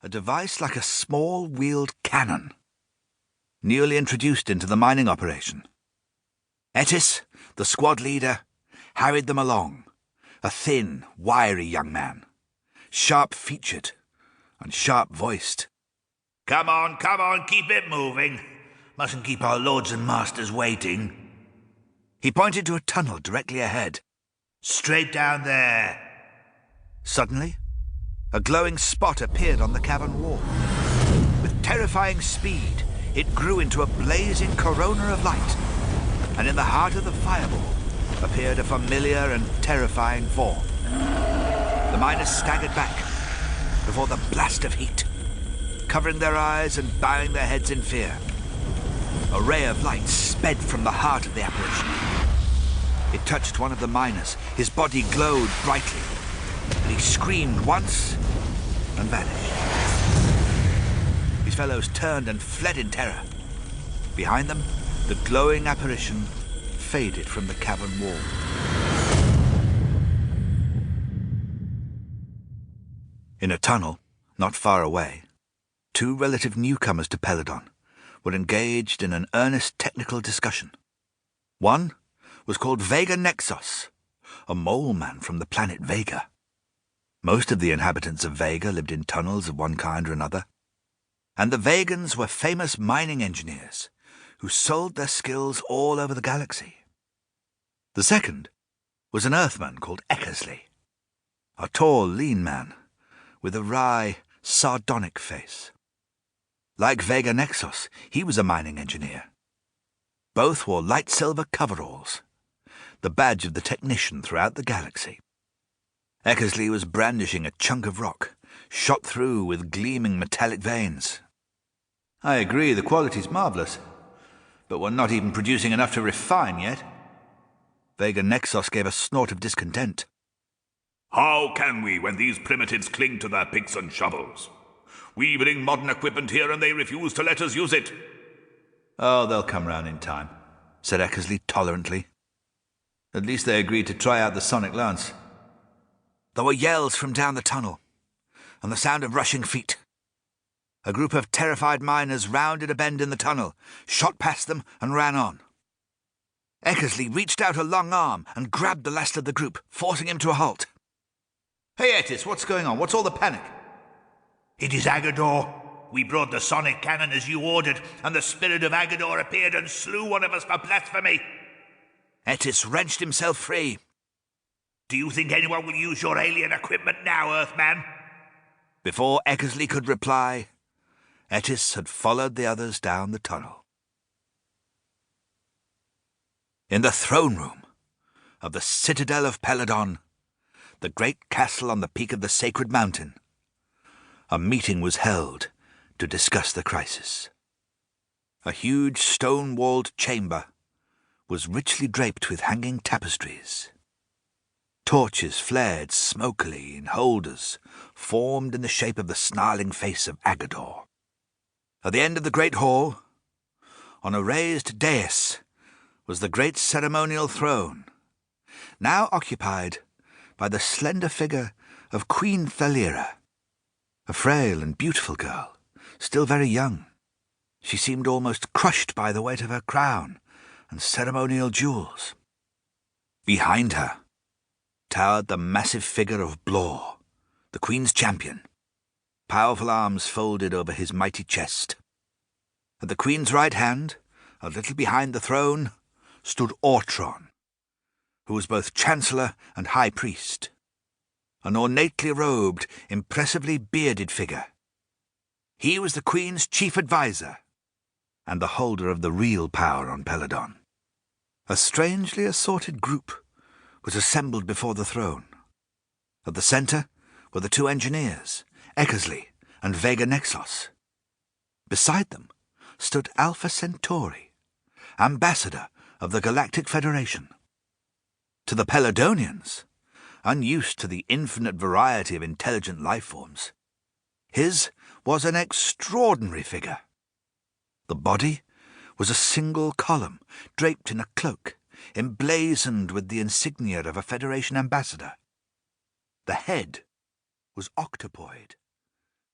a device like a small wheeled cannon, newly introduced into the mining operation. Ettis, the squad leader, harried them along, a thin, wiry young man, sharp-featured and sharp-voiced. Come on, keep it moving. Mustn't keep our lords and masters waiting. He pointed to a tunnel directly ahead. Straight down there. Suddenly, a glowing spot appeared on the cavern wall. With terrifying speed, it grew into a blazing corona of light, and in the heart of the fireball appeared a familiar and terrifying form. The miners staggered back before the blast of heat, covering their eyes and bowing their heads in fear. A ray of light sped from the heart of the apparition. It touched one of the miners. His body glowed brightly, and he screamed once and vanished. His fellows turned and fled in terror. Behind them, the glowing apparition faded from the cavern wall. In a tunnel, not far away, two relative newcomers to Peladon were engaged in an earnest technical discussion. One was called Vega Nexus, a mole man from the planet Vega. Most of the inhabitants of Vega lived in tunnels of one kind or another, and the Vegans were famous mining engineers who sold their skills all over the galaxy. The second was an Earthman called Eckersley, a tall, lean man with a wry, sardonic face. Like Vega Nexus, he was a mining engineer. Both wore light silver coveralls, the badge of the technician throughout the galaxy. Eckersley was brandishing a chunk of rock, shot through with gleaming metallic veins. "I agree, the quality's marvellous, but we're not even producing enough to refine yet." Vega Nexus gave a snort of discontent. "How can we when these primitives cling to their picks and shovels? We bring modern equipment here and they refuse to let us use it." "Oh, they'll come round in time," said Eckersley tolerantly. "At least they agreed to try out the sonic lance." There were yells from down the tunnel, and the sound of rushing feet. A group of terrified miners rounded a bend in the tunnel, shot past them, and ran on. Eckersley reached out a long arm and grabbed the last of the group, forcing him to a halt. "Hey, Ettis, what's going on? What's all the panic?" "It is Agador. We brought the sonic cannon as you ordered, and the spirit of Agador appeared and slew one of us for blasphemy." Ettis wrenched himself free. "Do you think anyone will use your alien equipment now, Earthman?" Before Eckersley could reply, Ettis had followed the others down the tunnel. In the throne room of the citadel of Peladon, the great castle on the peak of the sacred mountain, a meeting was held to discuss the crisis. A huge stone-walled chamber was richly draped with hanging tapestries. Torches flared smokily in holders formed in the shape of the snarling face of Agador. At the end of the great hall, on a raised dais, was the great ceremonial throne, now occupied by the slender figure of Queen Thalira, a frail and beautiful girl, still very young. She seemed almost crushed by the weight of her crown and ceremonial jewels. Behind her towered the massive figure of Blore, the Queen's champion, powerful arms folded over his mighty chest. At the Queen's right hand, a little behind the throne, stood Ortron, who was both Chancellor and High Priest, an ornately robed, impressively bearded figure. He was the Queen's chief advisor, and the holder of the real power on Peladon. A strangely assorted group was assembled before the throne. At the centre were the two engineers, Eckersley and Vega Nexus. Beside them stood Alpha Centauri, ambassador of the Galactic Federation. To the Peladonians, unused to the infinite variety of intelligent life forms, his was an extraordinary figure. The body was a single column, draped in a cloak, emblazoned with the insignia of a Federation ambassador. The head was octopoid,